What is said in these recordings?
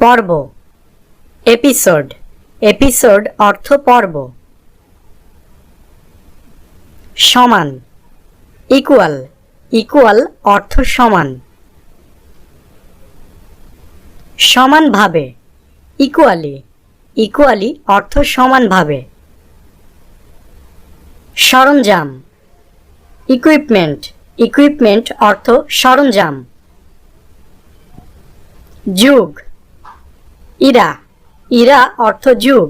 পর্ব episode episode অর্থ পর্ব সমান ইকুয়াল ইকুয়াল অর্থ সমান সমানভাবে ইকুয়ালি ইকুয়ালি অর্থ সমানভাবে সরঞ্জাম ইকুইপমেন্ট ইকুইপমেন্ট অর্থ সরঞ্জাম যুগ ইরা ইরা অর্থ যুগ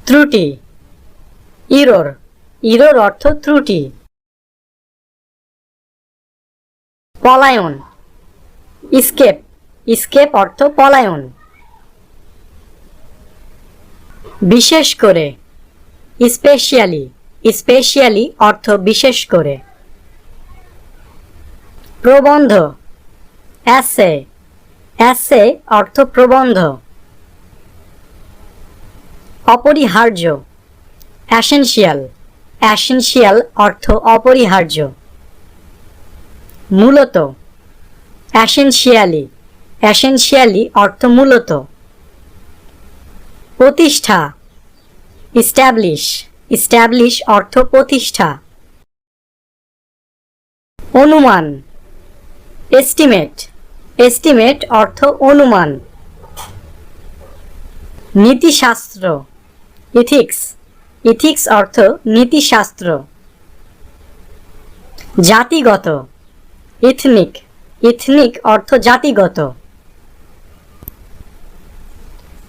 ত্রুটি ইরোর ইরোর অর্থ ত্রুটি পলায়ন ইস্কেপ ইস্কেপ অর্থ পলায়ন বিশেষ করে স্পেশালি স্পেশালি অর্থ বিশেষ করে প্রবন্ধ অ্যাসে অ্যাসে অর্থ প্রবন্ধ অপরিহার্য অ্যাসেনশিয়াল অ্যাসেনশিয়াল অর্থ অপরিহার্য মূলত অ্যাসেনশিয়ালি অ্যাসেনশিয়ালি অর্থ মূলত প্রতিষ্ঠা ইস্টাবলিশ ইস্টাবলিশ অর্থ প্রতিষ্ঠা অনুমান এস্টিমেট এস্টিমেট অর্থ অনুমান নীতিশাস্ত্র ইথিক্স ইথিক্স অর্থ নীতিশাস্ত্র জাতিগত ইথনিক ইথনিক অর্থ জাতিগত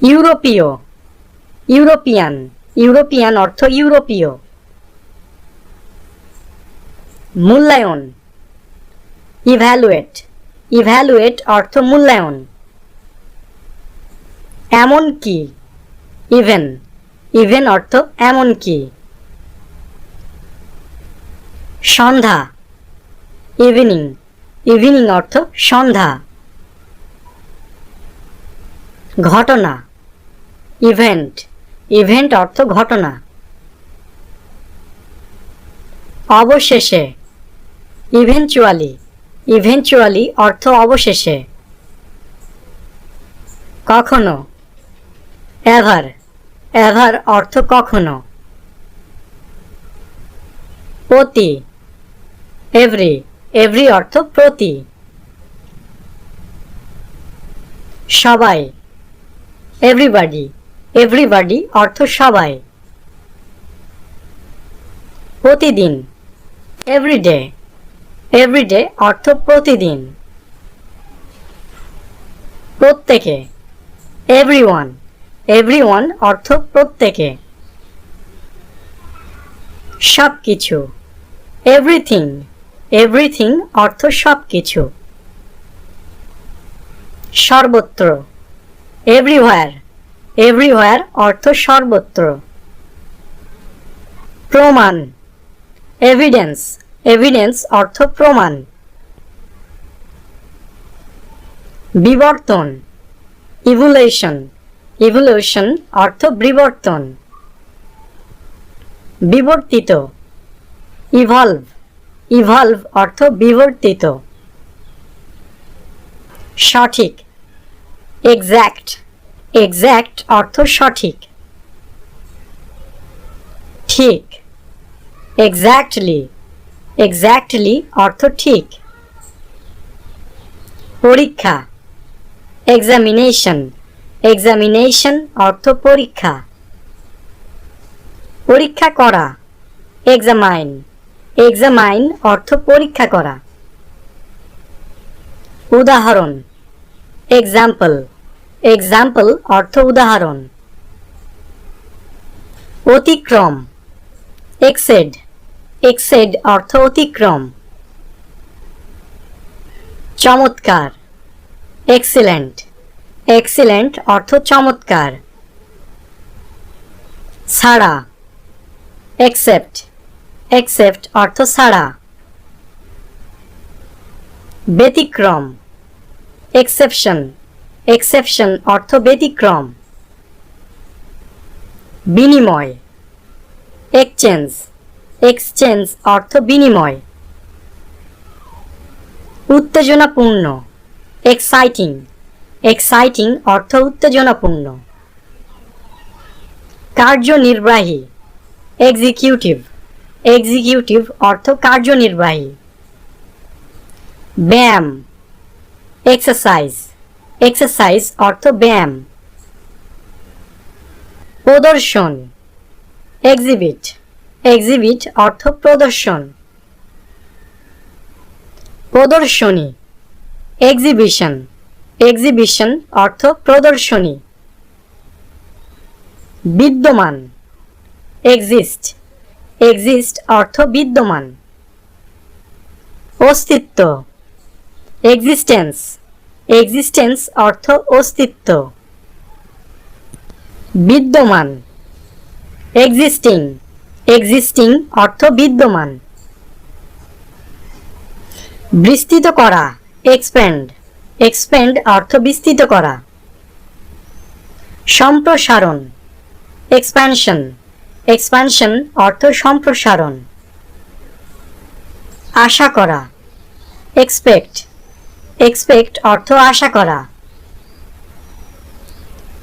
ইউরোপীয় ইউরোপিয়ান ইউরোপিয়ান অর্থ ইউরোপীয় মূল্যায়ন ইভ্যালুয়েট ইভ্যালুয়েট অর্থ মূল্যায়ন এমন কি ইভেন ইভেন অর্থ এমন কি সন্ধ্যা ইভিনিং ইভিনিং অর্থ সন্ধ্যা ঘটনা ইভেন্ট ইভেন্ট অর্থ ঘটনা অবশেষে ইভেনচুয়ালি ইভেনচুয়ালি অর্থ অবশেষে কখনো এভার এভার অর্থ কখনো প্রতি এভরি এভরি অর্থ প্রতি সবাই এভরিবডি এভরিবডি অর্থ সবাই প্রতিদিন এভরিডে এভরিডে অর্থ প্রতিদিন প্রত্যেকে এভরিওয়ান এভরিওয়ান অর্থ প্রত্যেকে সবকিছু এভরিথিং এভরিথিং অর্থ সবকিছু সর্বত্র এভরিহোয়ার এভরিহোয়ার অর্থ সর্বত্র প্রমাণ এভিডেন্স এভিডেন্স অর্থ প্রমাণ বিবর্তন ইভ্যুলেশন ইভ্যুলেশন অর্থ বিবর্তন বিবর্তিত ইভলভ ইভলভ অর্থ বিবর্তিত সঠিক এক্স্যাক্ট এক্স্যাক্ট অর্থ সঠিক ঠিক এক্স্যাক্টলি এক্স্যাক্টলি অর্থ ঠিক পরীক্ষা এক্সামিনেশন এক্সামিনেশন অর্থ পরীক্ষা পরীক্ষা করা এক্সামাইন এক্সামাইন অর্থ পরীক্ষা করা উদাহরণ এক্সাম্পল এক্সাম্পল অর্থ উদাহরণ অতিক্রম এক্সেড এক্সেড অর্থ অতিক্রম চমৎকার এক্সিলেন্ট এক্সিলেন্ট অর্থ চমৎকার ছাড়া এক্সেপ্ট এক্সেপ্ট অর্থ ছাড়া ব্যতিক্রম এক্সেপশন এক্সেপশন অর্থ ব্যতিক্রম বিনিময় এক্সচেঞ্জ এক্সচেঞ্জ অর্থ বিনিময় উত্তেজনাপূর্ণ এক্সাইটিং, এক্সাইটিং অর্থ উত্তেজনাপূর্ণ। কার্যনির্বাহী, এক্সিকিউটিভ, এক্সিকিউটিভ অর্থ কার্যনির্বাহী। ব্যায়াম, এক্সারসাইজ, এক্সারসাইজ অর্থ ব্যায়াম। প্রদর্শন, এক্সিবিট, এক্সিবিট অর্থ প্রদর্শন। প্রদর্শনী, এক্সিবিশন, এক্সিবিশন অর্থ প্রদর্শনী। বিদ্যমান, এক্সিস্ট, এক্সিস্ট অর্থ বিদ্যমান। অস্তিত্ব, এক্সিস্টেন্স, এক্সিস্টেন্স অর্থ অস্তিত্ব। বিদ্যমান, এক্সিস্টিং, এক্সিস্টিং অর্থ বিদ্যমান। বিস্তৃত করা, এক্সপ্যান্ড, এক্সপ্যান্ড অর্থ বিস্তৃত করা। সম্প্রসারণ, এক্সপ্যানশন, এক্সপ্যানশন অর্থ সম্প্রসারণ। আশা করা, এক্সপেক্ট, এক্সপেক্ট অর্থ আশা করা।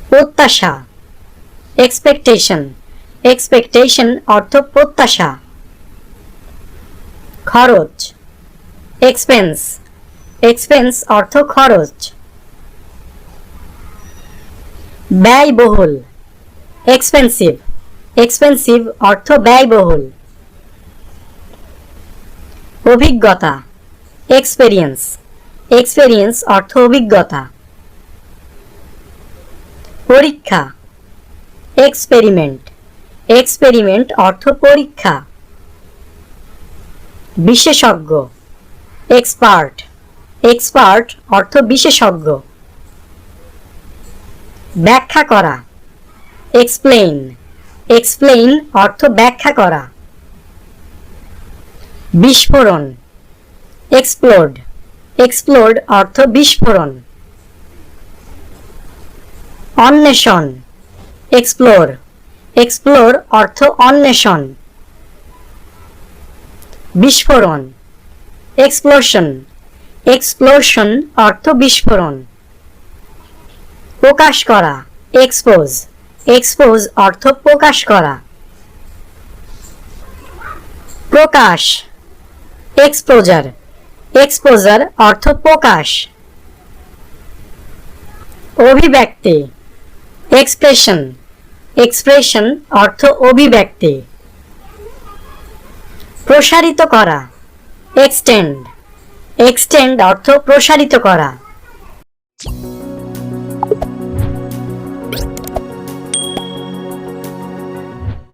প্রত্যাশা, এক্সপেকটেশন, এক্সপেকটেশন অর্থ প্রত্যাশা। খরচ, এক্সপেন্স, এক্সপেন্স অর্থ খরচ। ব্যয়বহুল, এক্সপেন্সিভ, এক্সপেন্সিভ অর্থ ব্যয়বহুল। অভিজ্ঞতা, এক্সপেরিয়েন্স, এক্সপেরিয়েন্স অর্থ অভিজ্ঞতা। পরীক্ষা, এক্সপেরিমেন্ট, এক্সপেরিমেন্ট অর্থ পরীক্ষা। বিশেষজ্ঞ, এক্সপার্ট, এক্সপার্ট অর্থ বিশেষজ্ঞ। ব্যাখ্যা করা, এক্সপ্লেইন, এক্সপ্লেইন অর্থ ব্যাখ্যা করা। বিস্ফোরণ, এক্সপ্লোড, এক্সপ্লোড অর্থ বিস্ফোরণ। অন্বেষণ, এক্সপ্লোর, এক্সপ্লোর অর্থ অন্বেষণ। বিস্ফোরণ, এক্সপ্লোশন, এক্সপ্লোশন অর্থ বিস্ফোরণ। প্রকাশ করা, এক্সপোজ, এক্সপোজ অর্থ প্রকাশ করা। প্রকাশ, এক্সপোজার, এক্সপোজার অর্থ প্রকাশ। অভিব্যক্তি, এক্সপ্রেশন, এক্সপ্রেশন অর্থ অভিব্যক্তি। প্রসারিত করা, এক্সটেন্ড, এক্সটেন্ড অর্থ প্রসারিত করা।